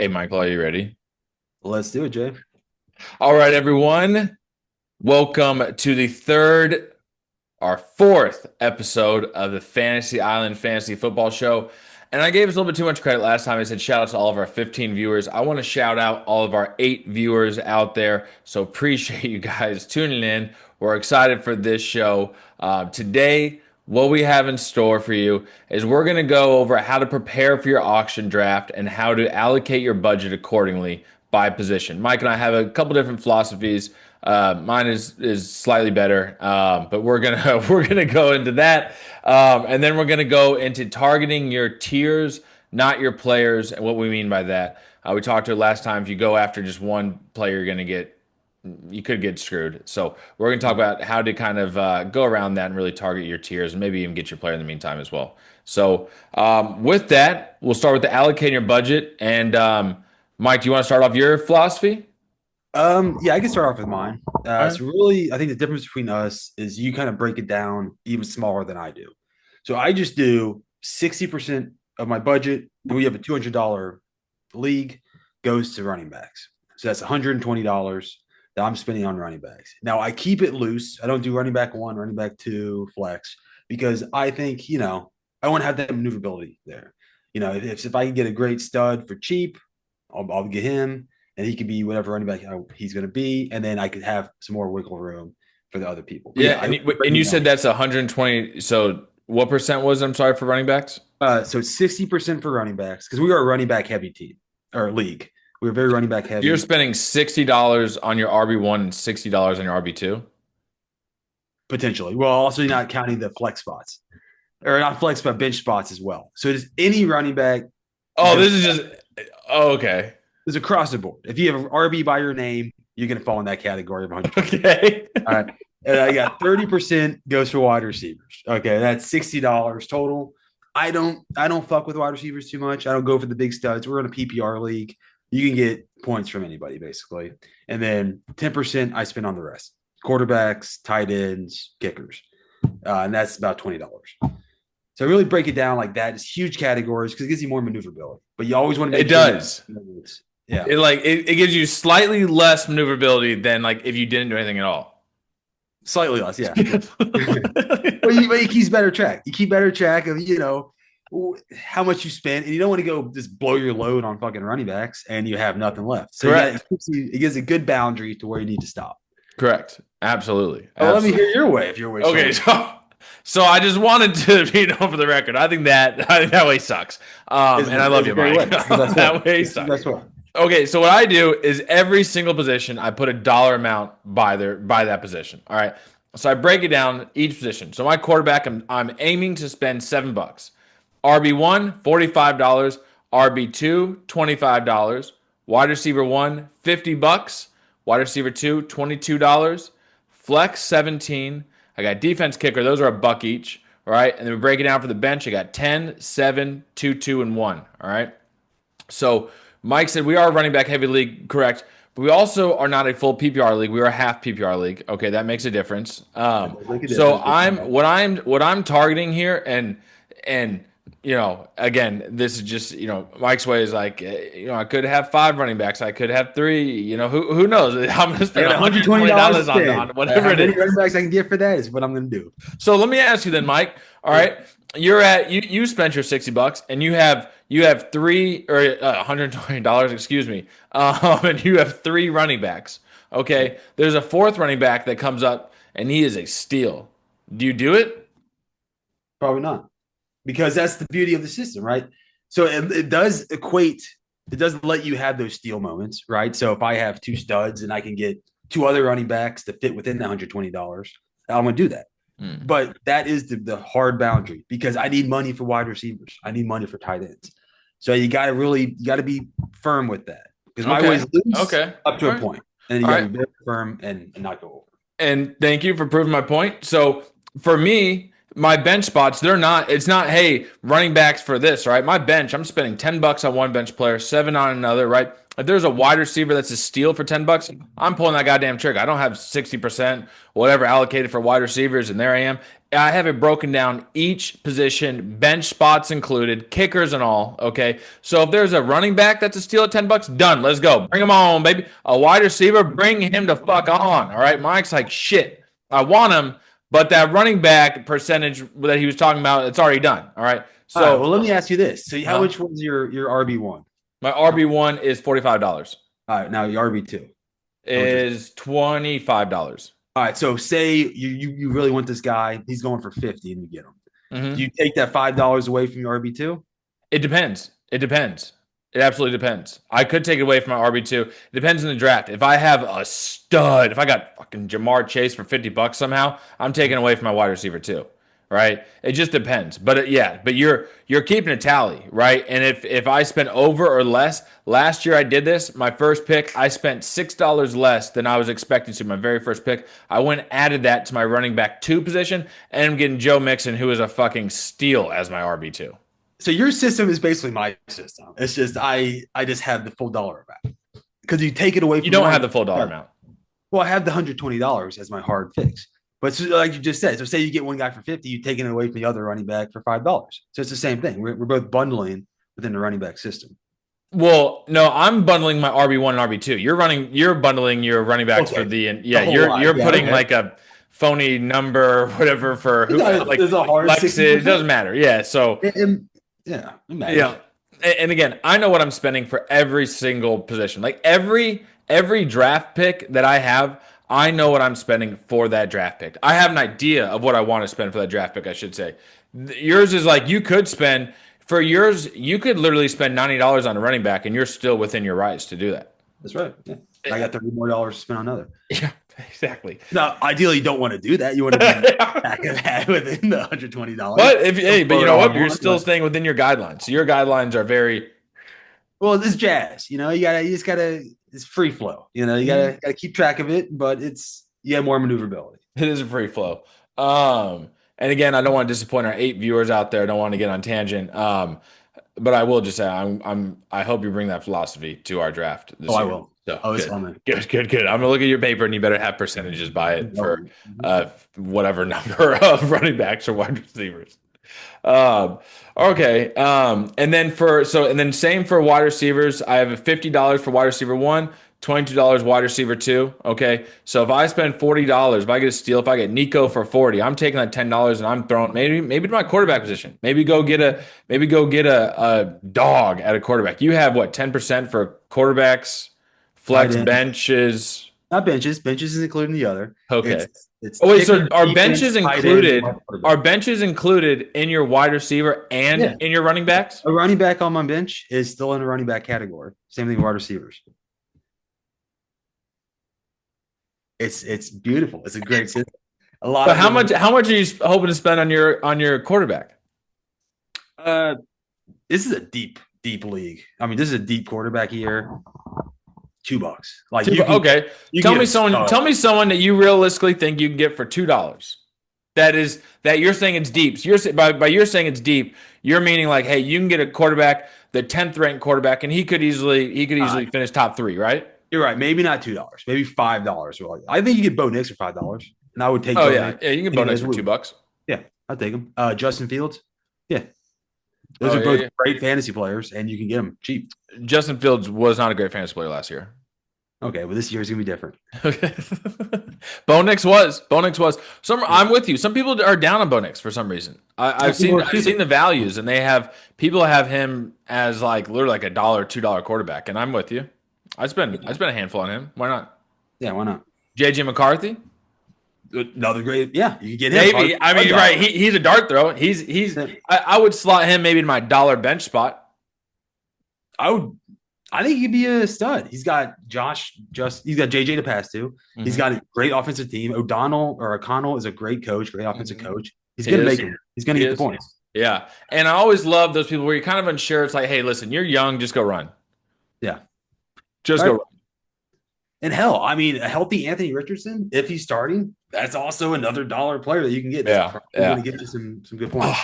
Hey, Michael, are you ready? Let's do it, Jay. All right, everyone. Welcome to our fourth episode of the Fantasy Island Fantasy Football Show. And I gave us a little bit too much credit last time. I said shout out to all of our 15 viewers. I want to shout out all of our 8 viewers out there. So appreciate you guys tuning in. We're excited for this show. Today, what we have in store for you is we're going to go over how to prepare for your auction draft and how to allocate your budget accordingly by position. Mike and I have a couple different philosophies. Mine is slightly better, but we're gonna we're gonna go into that, and then we're gonna go into targeting your tiers, not your players, and what we mean by that. We talked to it last time. If you go after just one player, you could get screwed. So we're going to talk about how to kind of go around that and really target your tiers and maybe even get your player in the meantime as well. So with that, we'll start with the allocating your budget. And Mike, do you want to start off your philosophy? Yeah, I can start off with mine. All right. So really, I think the difference between us is you kind of break it down even smaller than I do. So I just do 60% of my budget, and we have a $200 league goes to running backs. So that's $120 that I'm spending on running backs. Now I keep it loose. I don't do running back one, running back two, flex, because I think, I want to have that maneuverability there. If I can get a great stud for cheap, I'll get him and he could be whatever running back he's going to be, and then I could have some more wiggle room for the other people. But Yeah, yeah, I and break it you down. said that's 120. So what percent was it? I'm sorry for running backs. So it's 60% for running backs because we are a running back heavy team or league. We're very running back You're heavy spending $60 on your RB1 and $60 on your RB2. potentially. Well, also not counting the flex spots or not flex, but bench spots as well. So it's any running back. Oh, Bench this is just okay. is across the board. If you have an RB by your name, you're going to fall in that category of 120. Okay. All right. And I got 30% goes for wide receivers. Okay, that's $60 total. I don't fuck with wide receivers too much. I don't go for the big studs. We're in a PPR league. You can get points from anybody basically. And then 10% I spend on the rest. Quarterbacks, tight ends, kickers. And that's about $20. So I really break it down like that. It's huge categories because it gives you more maneuverability. But you always want to It make sure you does. yeah. It gives you slightly less maneuverability than like if you didn't do anything at all. Slightly less, yeah. But you keep better track. You keep better track of how much you spend, and you don't want to go just blow your load on fucking running backs, and you have nothing left. So Correct. it gives a good boundary to where you need to stop. Correct. Absolutely. Oh, let me Absolutely. hear your way if your way so. Okay, so I just wanted to be known for the record. I think that way sucks. And I love It's a you, great way. Mike. It's the best way. That way It's the sucks. best way. Okay, so what I do is every single position I put a dollar amount by that position. All right. So I break it down each position. So my quarterback, I'm aiming to spend $7. RB1, $45. RB2, $25. Wide receiver one, $50. Wide receiver two, $22. Flex, 17. I got defense kicker. Those are a buck each. All right. And then we break it down for the bench. I got 10, 7, 2, 2, and 1. All right. So Mike said we are a running back heavy league, correct? But we also are not a full PPR league. We are a half PPR league. Okay, that makes a difference. It does make a So difference. I'm targeting here, and again, this is just Mike's way is like I could have 5 running backs, I could have 3. Who knows? I'm gonna I spend got $120 $120 on spent. whatever How it many is. running backs I can get for that is what I'm going to do. So let me ask you then, Mike. All right, you spent your $60 and you have 3 or $120, excuse me, and you have 3 running backs. Okay, there's a fourth running back that comes up and he is a steal. Do you do it? Probably not. Because that's the beauty of the system, right? So it does equate, it doesn't let you have those steal moments, right? So if I have 2 studs and I can get 2 other running backs to fit within the $120, I'm going to do that. Hmm. But that is the hard boundary because I need money for wide receivers. I need money for tight ends. So you got to be firm with that because my way Okay. is loose Okay. up to All a right. point, and then you All got right. to be very firm and not go over. And thank you for proving my point. So for me, my bench spots, it's not, hey, running backs for this, right? My bench, I'm spending $10 on one bench player, 7 on another, right? If there's a wide receiver that's a steal for $10, I'm pulling that goddamn trigger. I don't have 60%, whatever, allocated for wide receivers, and there I am. I have it broken down each position, bench spots included, kickers and all. Okay. So if there's a running back that's a steal at $10, done. Let's go. Bring him on, baby. A wide receiver, bring him to fuck on. All right. Mike's like, shit, I want him, but that running back percentage that he was talking about, it's already done. All right. All right, So well, let me ask you this. So how much was your RB1? my RB1 is $45. All right, now your RB2 is $25. All right, so say you really want this guy, he's going for 50 and you get him. Mm-hmm. Do you take that $5 away from your RB2? It depends. It depends. It absolutely depends. I could take it away from my RB2. It depends on the draft. If I have a stud, if I got fucking Jamar Chase for $50 somehow, I'm taking away from my wide receiver too. Right? It just depends. But but you're keeping a tally, right? And if I spent over or less, last year I did this. My first pick, I spent $6 less than I was expecting to. My very first pick, I went and added that to my running back 2 position, and I'm getting Joe Mixon, who is a fucking steal as my RB2. So your system is basically my system. It's just I just have the full dollar amount because you take it away. You don't have the full dollar amount. Well, I have the $120 as my hard fix. But so, like you just said, so say you get one guy for 50, you're taking it away from the other running back for $5. So it's the same thing. We're both bundling within the running back system. Well, no, I'm bundling my RB1 and RB2. You're bundling your running backs for you're putting like a phony number or whatever for who like it doesn't matter. Yeah, so yeah. And again, I know what I'm spending for every single position. Like every draft pick that I have, I know what I'm spending for that draft pick. I have an idea of what I want to spend for that draft pick, I should say. Yours is like you could spend for yours, you could literally spend $90 on a running back and you're still within your rights to do that. That's right. Yeah. I got $30 more to spend on another. Yeah, exactly. Now, ideally, you don't want to do that. You want to be back of that within the $120. But but you know what? You're still staying within your guidelines. So your guidelines are very well. This jazz, you just gotta. It's free flow. You gotta keep track of it, but you have more maneuverability. It is a free flow. And again, I don't want to disappoint our 8 viewers out there. I don't want to get on tangent. But I will just say I hope you bring that philosophy to our draft this year. I will. So, it's fun. Good. I'm gonna look at your paper and you better have percentages by it for whatever number of running backs or wide receivers. Okay. And then same for wide receivers. I have a $50 for wide receiver 1, $22 wide receiver 2. Okay. So if I spend $40, if I get a steal, if I get Nico for 40, I'm taking that $10 and I'm throwing maybe to my quarterback position. Maybe go get a dog at a quarterback. You have what, 10% for quarterbacks, flex, benches. Not benches. Benches is including the other. Okay. So are benches included? Are benches included in your wide receiver and in your running backs? A running back on my bench is still in the running back category. Same thing with wide receivers. It's beautiful. It's a great system. But how much are you hoping to spend on your quarterback? This is a deep league. I mean, this is a deep quarterback here. $2. Like okay. Tell me someone that you realistically think you can get for $2. That you're saying it's deep. So by you're saying it's deep, you're meaning like, hey, you can get a quarterback, the 10th ranked quarterback, and he could easily finish top 3, right? You're right. Maybe not $2, maybe $5. I think you get Bo Nix for $5, and I would take. You can get Bo Nix for $2. Yeah, I'd take him. Justin Fields, yeah. Those are both great fantasy players, and you can get them cheap. Justin Fields was not a great fantasy player last year. Okay, well, this year is gonna be different. Okay. Bo Nix was. I'm with you. Some people are down on Bo Nix for some reason. I've seen the values, and people have him as like literally like $1, $2 quarterback, and I'm with you. I spend a handful on him. Why not? Yeah, why not? JJ McCarthy. Another great, you can get him. Maybe right. He's a dart throw. I would slot him maybe in my dollar bench spot. I think he'd be a stud. He's got he's got JJ to pass to. Mm-hmm. He's got a great offensive team. O'Connell is a great coach, great offensive coach. He's gonna make it. He's gonna get the points. Yeah, and I always love those people where you're kind of unsure. It's like, hey, listen, you're young, just go run. Yeah, just go run. And hell, I mean, a healthy Anthony Richardson, if he's starting, that's also another dollar player that you can get. Yeah, going to get you some good points.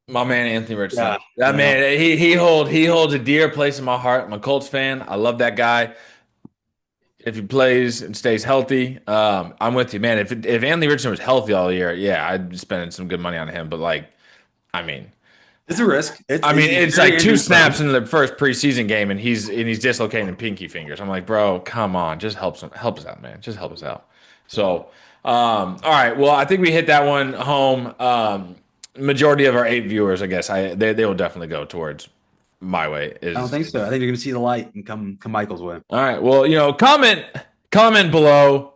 My man Anthony Richardson. That man, he holds a dear place in my heart. I'm a Colts fan. I love that guy. If he plays and stays healthy, I'm with you, man. If Anthony Richardson was healthy all year, yeah, I'd be spending some good money on him. But like, I mean, It's a risk. He's it's very like two injury snaps prone. in the first preseason game, and he's dislocating pinky fingers. I'm like, bro, come on, just help us out, man. Just help us out. So, all right, well, I think we hit that one home. Majority of our 8 viewers, I guess, they will definitely go towards my way. I don't think so. I think you're going to see the light and come Michael's way. All right, well, comment below,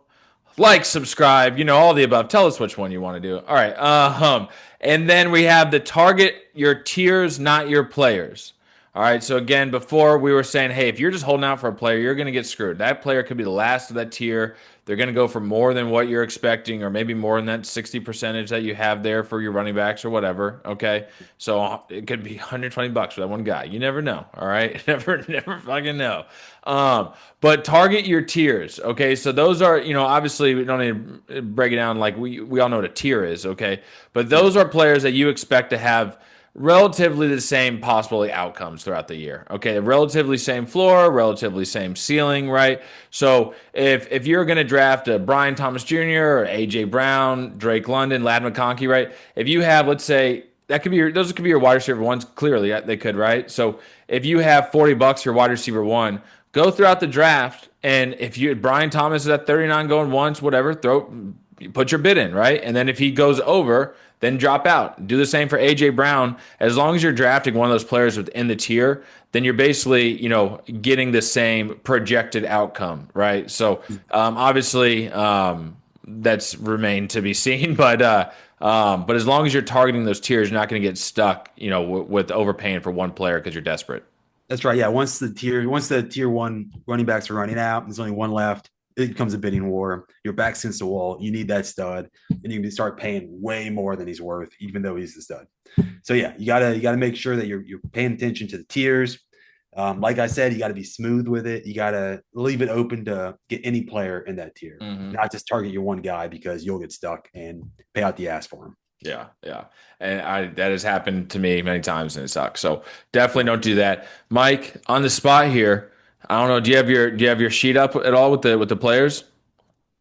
like, subscribe, all the above. Tell us which one you want to do. All right. And then we have the target your tiers, not your players. All right. So again, before we were saying, hey, if you're just holding out for a player, you're going to get screwed. That player could be the last of that tier. They're going to go for more than what you're expecting, or maybe more than that 60 percentage that you have there for your running backs or whatever. Okay. So it could be $120 for that one guy. You never know. All right. Never fucking know. But target your tiers. Okay. So those are, obviously we don't need to break it down like we all know what a tier is. Okay. But those are players that you expect to have relatively the same possible outcomes throughout the year. Okay, relatively same floor, relatively same ceiling, right? So if you're going to draft a Brian Thomas Jr. or AJ Brown, Drake London, Lad McConkey, right? If you have, let's say, those could be your wide receiver ones. Clearly, they could, right? So if you have $40 for wide receiver one, go throughout the draft, and if Brian Thomas is at 39 going once, whatever, put your bid in, right? And then if he goes over, then drop out. Do the same for AJ Brown. As long as you're drafting one of those players within the tier, then you're basically, getting the same projected outcome, right? So obviously, that's remained to be seen, but as long as you're targeting those tiers, you're not going to get stuck, with overpaying for one player because you're desperate. That's right. Yeah. Once the tier one running backs are running out, there's only one left. It becomes a bidding war. Your back's against the wall. You need that stud, and you can start paying way more than he's worth, even though he's the stud. So yeah, you gotta make sure that you're paying attention to the tiers. Like I said, you got to be smooth with it. You got to leave it open to get any player in that tier, not just target your one guy because you'll get stuck and pay out the ass for him. Yeah, yeah. And that has happened to me many times and it sucks. So definitely don't do that. Mike, on the spot here, I don't know, do you have your sheet up at all with the players?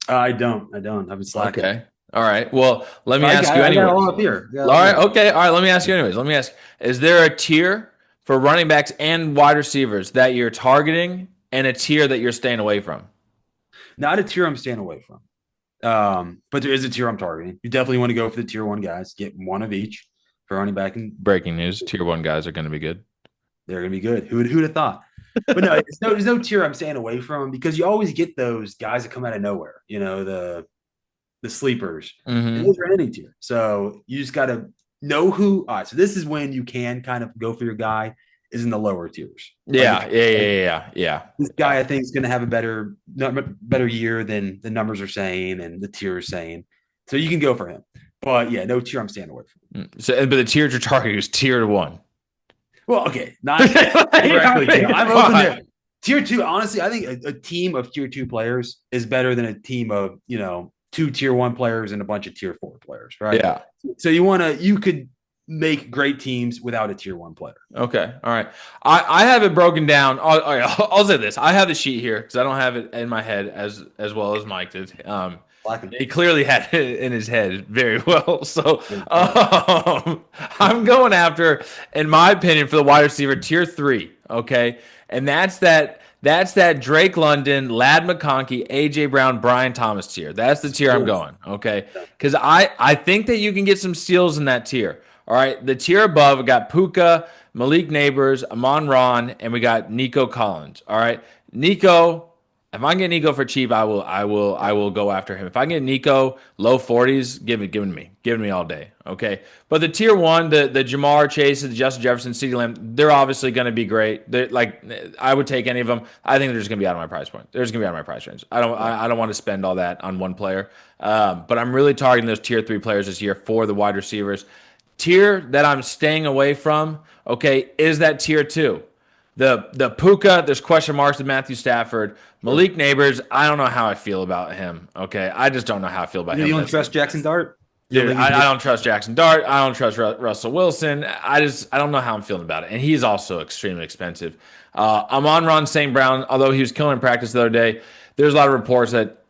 I don't. I've been slacking. Okay. All right. Well, let me ask you I got it anyways. all up here. All right. Okay. All right. Let me ask you anyways. Let me ask, is there a tier for running backs and wide receivers that you're targeting and a tier that you're staying away from? Not a tier I'm staying away from. But there is a tier I'm targeting. You definitely want to go for the tier one guys. Get one of each for running back, and Breaking news, tier one guys are going to be good. they're gonna be good. Who'd have thought? But no, there's no tier I'm staying away from because you always get those guys that come out of nowhere. The sleepers, and Mm-hmm. those are any tier. So you just gotta know who. All right, so this is when you can kind of go for your guy is in the lower tiers. Yeah. Like Yeah. this guy I think is going to have a better year than the numbers are saying and the tier is saying. So you can go for him. But yeah, no tier I'm staying away from. So, but the tier you're targeting is tier one. Well, okay, not directly tier. I'm open to tier two. Honestly, I think a team of tier two players is better than a team of two tier one players and a bunch of tier four players, right? Yeah. So you could make great teams without a tier one player. Okay. All right. I have it broken down. I'll say this. I have the sheet here because I don't have it in my head as well as Mike did. He clearly had it in his head very well. So I'm going after, in my opinion, for the wide receiver tier 3. Okay, and that's that Drake London, Lad McConkey, AJ Brown, Brian Thomas tier. That's the tier I'm going. Okay, because I think that you can get some steals in that tier. All right, the tier above, we got Puka, Malik Neighbors, Amon-Ra, and we got Nico Collins. All right, Nico. If I can get Nico for cheap, I will go after him. If I can get Nico low 40s, give it to me all day. Okay, but the tier one, the Jamar Chases, the Justin Jefferson, CeeDee Lamb, they're obviously going to be great. I would take any of them. I think they're just going to be out of my price point. They're just going to be out of my price range. I don't want to spend all that on one player. But I'm really targeting those tier 3 players this year for the wide receivers. Tier that I'm staying away from, okay, is that tier 2. The Puka, there's question marks with Matthew Stafford. Malik Neighbors, I don't know how I feel about him. Okay, I just don't know how I feel about him. You don't trust Jackson Dart? You don't Dude, think he can I get don't trust Jackson Dart. I don't trust Russell Wilson. I don't know how I'm feeling about it. And he's also extremely expensive. Amon-Ra St. Brown, although he was killing in practice the other day, there's a lot of reports that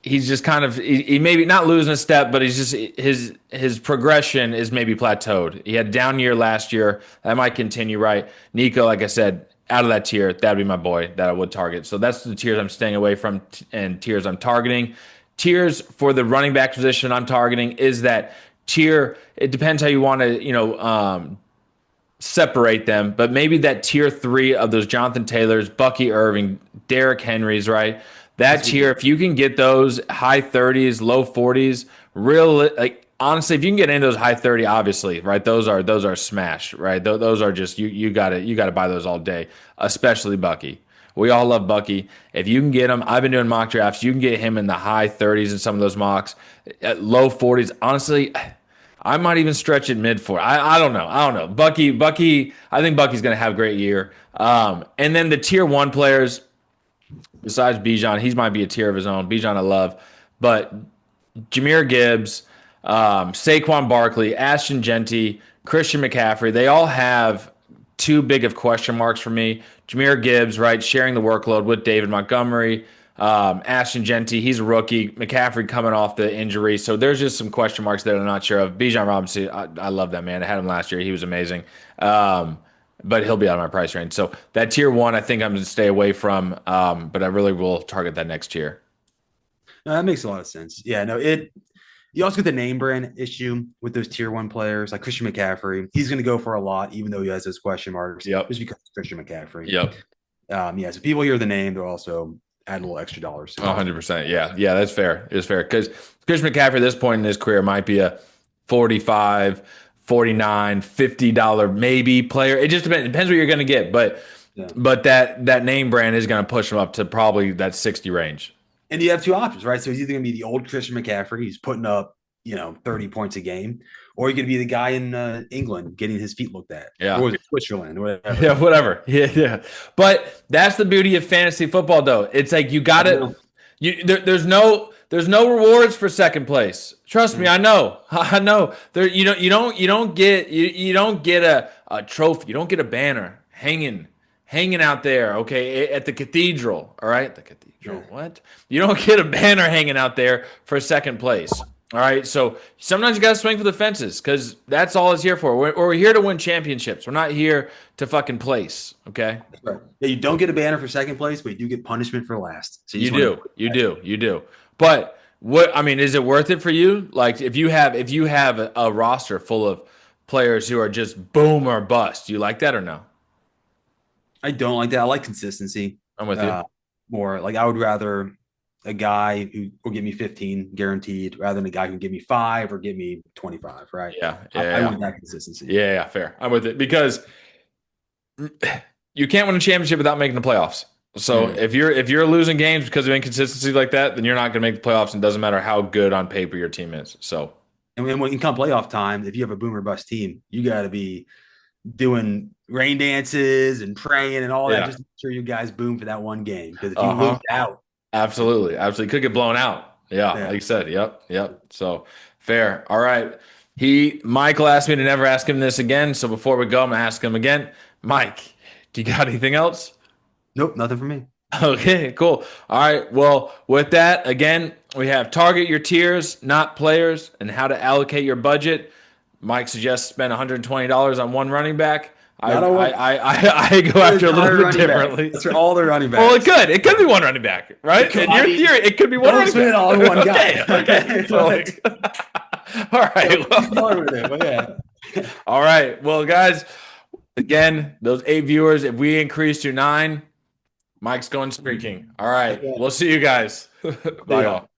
he's just kind of he maybe not losing a step, but he's just his progression is maybe plateaued. He had a down year last year. That might continue, right? Nico, like I said, out of that tier, that'd be my boy that I would target. So that's the tiers I'm staying away from and tiers I'm targeting. Tiers for the running back position I'm targeting is that tier. It depends how you want to, separate them, but maybe that tier 3 of those Jonathan Taylors, Bucky Irving, Derrick Henrys, right? That that's tier, if you can get those high 30s, low 40s, real like honestly, if you can get into those high 30, obviously, right? Those are smash, right? Those are just you gotta buy those all day, especially Bucky. We all love Bucky. If you can get him, I've been doing mock drafts. You can get him in the high 30s in some of those mocks, at low 40s. Honestly, I might even stretch it mid four. I don't know. I don't know. Bucky. I think Bucky's going to have a great year. And then the tier 1 players, besides Bijan, he might be a tier of his own. Bijan I love, but Jahmyr Gibbs, Saquon Barkley, Ashton Genty, Christian McCaffrey, they all have too big of question marks for me. Jahmyr Gibbs, right, sharing the workload with David Montgomery. Ashton Genty, he's a rookie. McCaffrey coming off the injury. So there's just some question marks that I'm not sure of. Bijan Robinson, I love that man. I had him last year. He was amazing. But he'll be out of my price range. So that tier 1, I think I'm going to stay away from. But I really will target that next tier. No, that makes a lot of sense. Yeah, no, it. You also get the name brand issue with those tier 1 players like Christian McCaffrey. He's going to go for a lot, even though he has those question marks. Yep. Just because it's Christian McCaffrey. Yep. Yeah. So people hear the name, they'll also add a little extra dollars. 100%. Yeah. Yeah, that's fair. It's fair. Because Christian McCaffrey at this point in his career might be a 45, 49, $50 maybe player. It just depends. It depends what you're going to get. But Yeah. but that name brand is going to push him up to probably that 60 range. And you have 2 options, right? So he's either going to be the old Christian McCaffrey, he's putting up, 30 points a game, or you're going to be the guy in England getting his feet looked at. Yeah. Or Switzerland, or whatever. Yeah, whatever. Yeah. But that's the beauty of fantasy football, though. It's like you got to. There's no rewards for second place. Trust me, I know. I know. There, you don't get a trophy. You don't get a banner hanging out there. Okay, at the cathedral. All right, the cathedral. What? You don't get a banner hanging out there for second place. All right, so sometimes you got to swing for the fences because that's all it's here for. We're here to win championships. We're not here to fucking place, okay? Right. Yeah, you don't get a banner for second place, but you do get punishment for last. So You do. But is it worth it for you? Like if you have a roster full of players who are just boom or bust, do you like that or no? I don't like that. I like consistency. I'm with you. More like I would rather a guy who will give me 15 guaranteed rather than a guy who can give me 5 or give me 25, right? I want that consistency. Yeah, fair. I'm with it because you can't win a championship without making the playoffs. So if you're losing games because of inconsistency like that, then you're not going to make the playoffs, and it doesn't matter how good on paper your team is. So, and when you come playoff time, if you have a boom or bust team, you got to be doing rain dances and praying and all that just to make sure you guys boom for that one game. Because if you lose out, absolutely could get blown out. Yeah, like you said. Yep. So fair. All right. Michael asked me to never ask him this again. So before we go, I'm gonna ask him again. Mike, do you got anything else? Nope, nothing for me. Okay, cool. All right. Well, with that, again, we have target your tiers, not players, and how to allocate your budget. Mike suggests spend $120 on one running back. I go after a little bit differently. That's for all the running backs. Well, it could be one running back, right? In your theory, it could be one running back. All in one guy. Okay. So all right. All right. Well, guys, again, those 8 viewers, if we increase to 9, Mike's going streaking. All right. We'll see you guys. Bye, y'all.